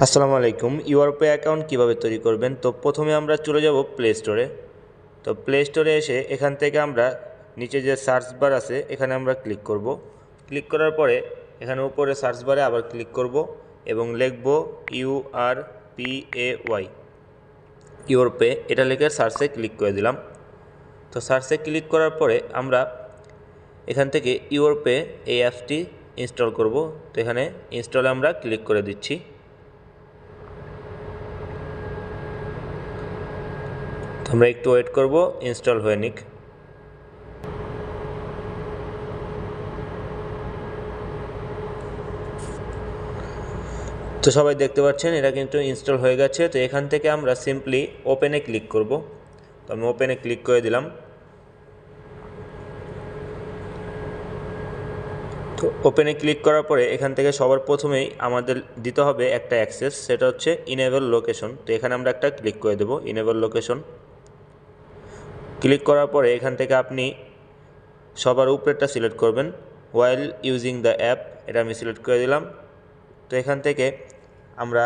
আসসালামু আলাইকুম। ইউরোপে অ্যাকাউন্ট কিভাবে তৈরি করবেন? তো প্রথমে আমরা চলে যাব প্লে স্টোরে। তো প্লে স্টোরে এসে এখান থেকে আমরা নিচে যে সার্চ বার আছে এখানে আমরা ক্লিক করব। ক্লিক করার পরে এখানে উপরে সার্চ বারে আবার ক্লিক করব এবং লিখব URPAY, ইউরোপে, এটা লিখে সার্চে ক্লিক করে দিলাম। তো সার্চে ক্লিক করার পরে আমরা এখান থেকে ইউরোপে এই অ্যাপসটি ইনস্টল করব। তো এখানে ইনস্টলে আমরা ক্লিক করে দিচ্ছি। আমরা একটু ওয়েট করব ইনস্টল হয়ে নিক। তো সবাই দেখতে পাচ্ছেন এটা কিন্তু ইনস্টল হয়ে গেছে। তো এখান থেকে আমরা সিম্পলি ওপেনে ক্লিক করব। তো আমি ওপেনে ক্লিক করে দিলাম। তো ওপেনে ক্লিক করার পরে এখান থেকে সবার প্রথমেই আমাদের দিতে হবে একটা অ্যাক্সেস, সেটা হচ্ছে ইনেবল লোকেশন। তো এখানে আমরা একটা ক্লিক করে দেব ইনেবল লোকেশন। ক্লিক করার পরে এখান থেকে আপনি সবার উপরেরটা সিলেক্ট করবেন, ওয়াইল ইউজিং দ্য অ্যাপ, এটা আমি সিলেক্ট করে দিলাম। তো এখান থেকে আমরা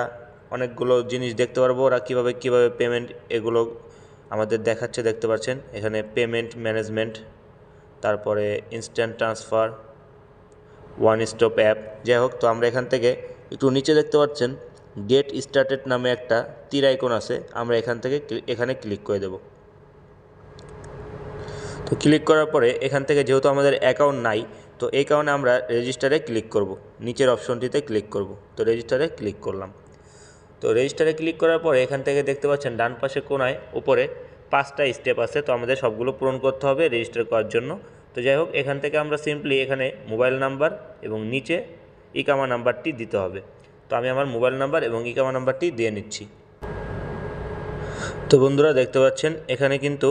অনেকগুলো জিনিস দেখতে পারবো, ওরা কীভাবে পেমেন্ট এগুলো আমাদের দেখাচ্ছে, দেখতে পাচ্ছেন এখানে পেমেন্ট ম্যানেজমেন্ট, তারপরে instant transfer, one stop app, যাই হোক। তো আমরা এখান থেকে একটু নিচে দেখতে পাচ্ছেন গেট স্টার্টেড নামে একটা তীর আইকন আছে, আমরা এখান থেকে এখানে ক্লিক করে দেব। তো ক্লিক করার পরে এখান থেকে যেহেতু আমাদের অ্যাকাউন্ট নাই, তো এই কারণে আমরা রেজিস্টারে ক্লিক করব, নিচের অপশনটিতে ক্লিক করব। তো রেজিস্টারে ক্লিক করলাম। তো রেজিস্টারে ক্লিক করার পরে এখান থেকে দেখতে পাচ্ছেন ডান পাশে কোনায় উপরে 5টা স্টেপ আছে। তো আমাদের সবগুলো পূরণ করতে হবে রেজিস্টার করার জন্য। তো যাই হোক, এখান থেকে আমরা সিম্পলি এখানে মোবাইল নাম্বার এবং নিচে ইকামা নাম্বারটি দিতে হবে। তো আমি আমার মোবাইল নাম্বার এবং ইকামা নাম্বারটি দিয়ে নিচ্ছি। তো বন্ধুরা দেখতে পাচ্ছেন এখানে কিন্তু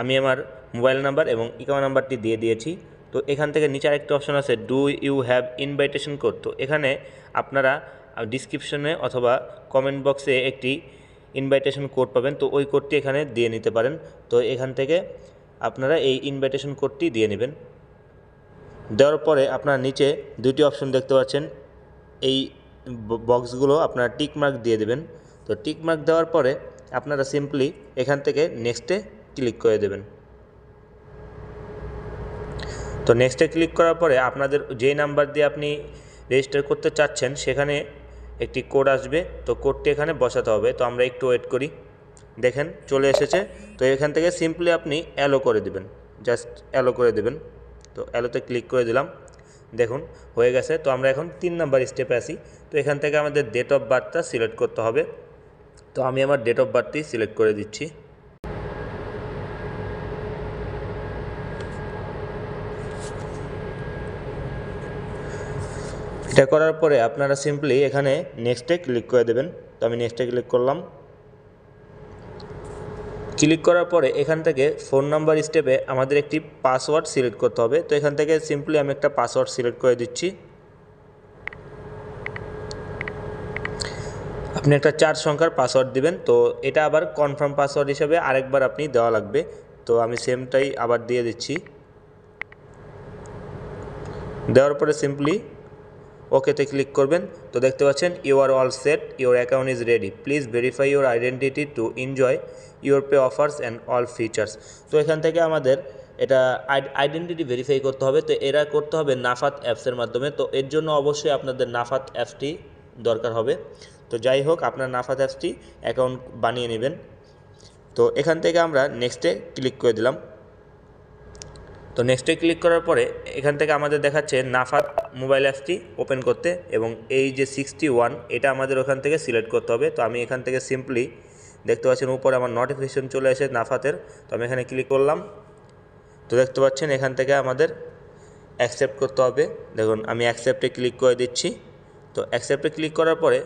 আমি আমার মোবাইল নাম্বার এবং ইকামা নাম্বারটি দিয়ে দিয়েছি। তো এখান থেকে নিচে আরেকটা অপশন আছে, do you have invitation code. তো এখানে আপনারা ডিসক্রিপশনে অথবা কমেন্ট বক্সে একটি ইনভাইটেশন কোড পাবেন, তো ওই কোডটি এখানে দিয়ে নিতে পারেন। তো এখান থেকে আপনারা এই ইনভাইটেশন কোডটি দিয়ে নেবেন। দেওয়ার পরে আপনারা নিচে দুটি অপশন দেখতে পাচ্ছেন, এই বক্সগুলো আপনারা টিক মার্ক দিয়ে দেবেন। তো টিক মার্ক দেওয়ার পরে আপনারা সিম্পলি এখান থেকে নেক্সটে ক্লিক করে দেবেন। তো নেক্সটে ক্লিক করার পরে আপনাদের যেই নাম্বার দিয়ে আপনি রেজিস্টার করতে চাচ্ছেন সেখানে একটি কোড আসবে, তো কোডটি এখানে বসাতে হবে। তো আমরা একটু ওয়েট করি, দেখেন চলে এসেছে। তো এখান থেকে সিম্পলি আপনি অ্যালো করে দেবেন, জাস্ট অ্যালো করে দেবেন। তো অ্যালোতে ক্লিক করে দিলাম, দেখুন হয়ে গেছে। তো আমরা এখন 3 নাম্বার স্টেপে আসি। তো এখান থেকে আমাদের ডেট অফ বার্থটা সিলেক্ট করতে হবে। তো আমি আমার ডেট অফ বার্থটি সিলেক্ট করে দিচ্ছি। এটা করার পরে আপনারা সিম্পলি এখানে নেক্সটে ক্লিক করে দেবেন। তো আমি নেক্সটে ক্লিক করলাম। ক্লিক করার পরে এখান থেকে ফোন নাম্বার স্টেপে আমাদের একটি পাসওয়ার্ড সিলেক্ট করতে হবে। তো এখান থেকে সিম্পলি আমি একটা পাসওয়ার্ড সিলেক্ট করে দিচ্ছি। আপনি একটা 4 সংখ্যার পাসওয়ার্ড দিবেন। তো এটা আবার কনফার্ম পাসওয়ার্ড হিসেবে আরেকবার আপনি দেওয়া লাগবে। তো আমি সেমটাই আবার দিয়ে দিচ্ছি। দেওয়ার পরে সিম্পলি ওকেতে ক্লিক করবেন। তো দেখতে পাচ্ছেন you are all set, your account is ready, please verify your identity to enjoy your pay offers and all features. তো এখান থেকে আমাদের এটা আইডেন্টিটি ভেরিফাই করতে হবে। তো এরা করতে হবে নাফাত অ্যাপসের মাধ্যমে। তো এর জন্য অবশ্যই আপনাদের নাফাত অ্যাপসটি দরকার হবে। তো যাই হোক, আপনার নাফাত অ্যাপসটি অ্যাকাউন্ট বানিয়ে নেবেন। তো এখান থেকে আমরা নেক্সটে ক্লিক করে দিলাম। তো নেক্সটে ক্লিক করার পরে এখান থেকে আমাদের দেখাচ্ছে নাফাত মোবাইল অ্যাপসটি ওপেন করতে, এবং এই যে 61 এটা আমাদের ওখান থেকে সিলেক্ট করতে হবে। তো আমি এখান থেকে সিম্পলি দেখতে পাচ্ছেন উপরে আমার নোটিফিকেশন চলে এসে নাফাতের। তো আমি এখানে ক্লিক করলাম। তো দেখতে পাচ্ছেন এখান থেকে আমাদের অ্যাকসেপ্ট করতে হবে। দেখুন আমি অ্যাকসেপ্টে ক্লিক করে দিচ্ছি। তো অ্যাকসেপ্টে ক্লিক করার পরে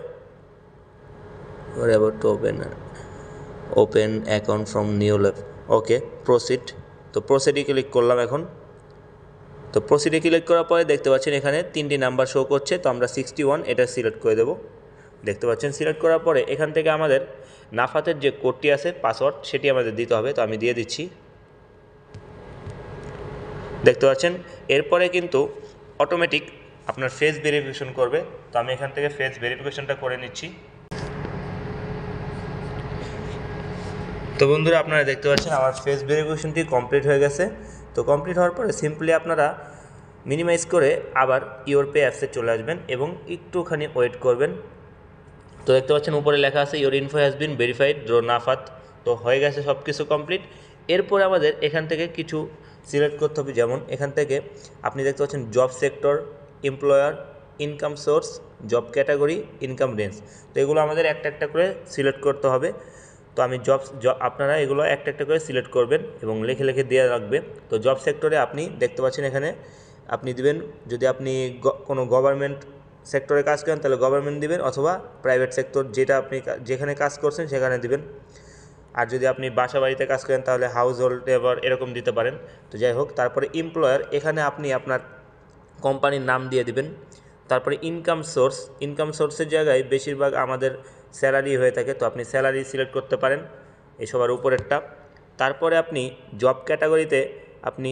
about to open account from new lab, okay proceed. তো প্রসিডে ক্লিক করলাম এখন। তো প্রসিডে ক্লিক করার পরে দেখতে পাচ্ছেন এখানে 3টি নাম্বার শো করছে। তো আমরা 61 এটা সিলেক্ট করে দেব। দেখতে পাচ্ছেন সিলেক্ট করার পরে এখান থেকে আমাদের নাফাতের যে কোডটি আছে পাসওয়ার্ড সেটি আমাদের দিতে হবে। তো আমি দিয়ে দিচ্ছি। দেখতে পাচ্ছেন এরপরে কিন্তু অটোমেটিক আপনার ফেস ভেরিফিকেশন করবে। তো আমি এখান থেকে ফেস ভেরিফিকেশনটা করে নিচ্ছি। তো বন্ধুরা আপনারা দেখতে পাচ্ছেন আমার ফেস ভেরিফিকেশনটি কমপ্লিট হয়ে গেছে। তো কমপ্লিট হওয়ার পরে সিম্পলি আপনারা মিনিমাইজ করে আবার ইওর পে অ্যাপসে চলে আসবেন এবং একটুখানি ওয়েট করবেন। তো দেখতে পাচ্ছেন উপরে লেখা আছে your info has been verified ড্রো নাফাত। তো হয়ে গেছে সব কিছু কমপ্লিট। এরপরে আমাদের এখান থেকে কিছু সিলেক্ট করতে হবে, যেমন এখান থেকে আপনি দেখতে পাচ্ছেন job sector, employer, income source, job category, income range. তো এগুলো আমাদের একটা একটা করে সিলেক্ট করতে হবে। তো আমি আপনারা এগুলো একটা একটা করে সিলেক্ট করবেন এবং লিখে লিখে দিয়ে রাখবে। তো জব সেক্টরে আপনি দেখতে পাচ্ছেন এখানে আপনি দিবেন, যদি আপনি কোনো গভর্নমেন্ট সেক্টরে কাজ করেন তাহলে গভর্নমেন্ট দিবেন, অথবা প্রাইভেট সেক্টর যেটা আপনি যেখানে কাজ করছেন সেখানে দিবেন। আর যদি আপনি বাসা বাড়িতে কাজ করেন তাহলে হাউস হোল্ড লেবার এরকম দিতে পারেন। তো যাই হোক, তারপরে এমপ্লয়ার, এখানে আপনি আপনার কোম্পানির নাম দিয়ে দিবেন। তারপরে ইনকাম সোর্সের জায়গায় বেশিরভাগ আমাদের স্যালারি হয়ে থাকে, তো আপনি স্যালারি সিলেক্ট করতে পারেন এই সবার উপরেরটা। তারপরে আপনি জব ক্যাটাগরিতে আপনি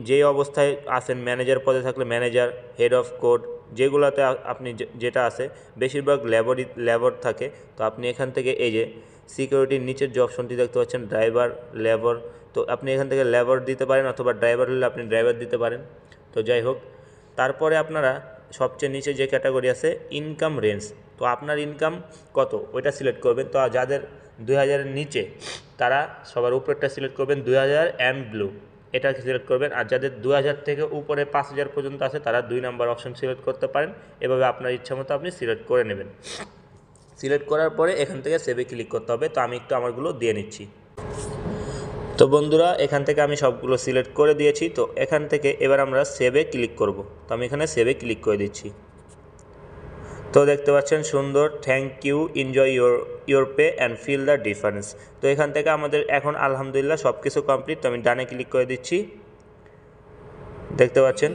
যেই অবস্থায় আছেন, ম্যানেজার পদে থাকলে ম্যানেজার, হেড অফ কোড, যেগুলোতে আপনি যেটা আছে বেশিরভাগ লেবার থাকে। তো আপনি এখান থেকে এই যে সিকিউরিটির নিচের যে অপশনটি দেখতে পাচ্ছেন ড্রাইভার, লেবার, তো আপনি এখান থেকে লেবার দিতে পারেন, অথবা ড্রাইভার হলে আপনি ড্রাইভার দিতে পারেন। তো যাই হোক, তারপরে আপনারা সবচেয়ে নিচে যে ক্যাটাগরি আছে ইনকাম রেঞ্জ, তো আপনার ইনকাম কত ওইটা সিলেক্ট করবেন। তো যাদের 2000-এর নিচে তারা সবার উপরেরটা সিলেক্ট করবেন, 2000 অ্যান্ড ব্লু এটা সিলেক্ট করবেন। আর যাদের 2000 থেকে উপরে 5000 পর্যন্ত আছে তারা 2 নম্বর অপশন সিলেক্ট করতে পারেন। এভাবে আপনার ইচ্ছা মতো আপনি সিলেক্ট করে নেবেন। সিলেক্ট করার পরে এখান থেকে সেভে ক্লিক করতে হবে। তো আমি একটু আমারগুলো দিয়ে নিচ্ছি। তো বন্ধুরা এখান থেকে আমি সবগুলো সিলেক্ট করে দিয়েছি। তো এখান থেকে এবার আমরা সেভে ক্লিক করব। তো আমি এখানে সেভে ক্লিক করে দিচ্ছি। তো দেখতে পাচ্ছেন সুন্দর, thank you, enjoy your pay and feel the difference. তো এখান থেকে আমাদের এখন আলহামদুলিল্লাহ সব কিছু কমপ্লিট। তো আমি ডানে ক্লিক করে দিচ্ছি, দেখতে পাচ্ছেন।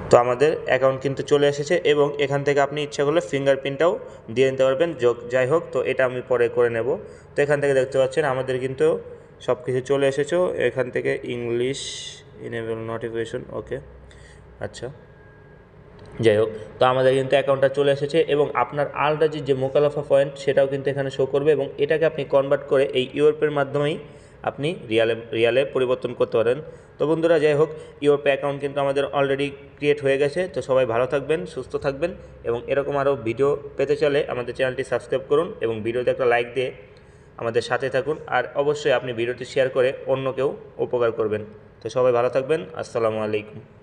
তো আমাদের অ্যাকাউন্ট কিন্তু চলে এসেছে এবং এখান থেকে আপনি ইচ্ছা করলে ফিঙ্গারপ্রিন্টটাও দিয়ে নিতে পারবেন। যাই হোক, তো এটা আমি পরে করে নেব। তো এখান থেকে দেখতে পাচ্ছেন আমাদের কিন্তু সব কিছু চলে এসেছে। এখান থেকে ইংলিশ ইনেবল নোটিফিকেশন, ওকে, আচ্ছা, যাই হোক, তো আমাদের কিন্তু অ্যাকাউন্টটা চলে এসেছে এবং আপনার আলরাজি যে মোকালাফা পয়েন্ট সেটাও কিন্তু এখানে শো করবে এবং এটাকে আপনি কনভার্ট করে এই ইউরোপের মাধ্যমেই আপনি রিয়ালে পরিবর্তন করতে পারেন। তো বন্ধুরা যাই হোক, ইউরোপে অ্যাকাউন্ট কিন্তু আমাদের অলরেডি ক্রিয়েট হয়ে গেছে। তো সবাই ভালো থাকবেন, সুস্থ থাকবেন এবং এরকম আরও ভিডিও পেতে চলে আমাদের চ্যানেলটি সাবস্ক্রাইব করুন এবং ভিডিওতে একটা লাইক দিয়ে আমাদের সাথে থাকুন। আর অবশ্যই আপনি ভিডিওটি শেয়ার করে অন্যকেও উপকার করবেন। তো সবাই ভালো থাকবেন, আসসালামু আলাইকুম।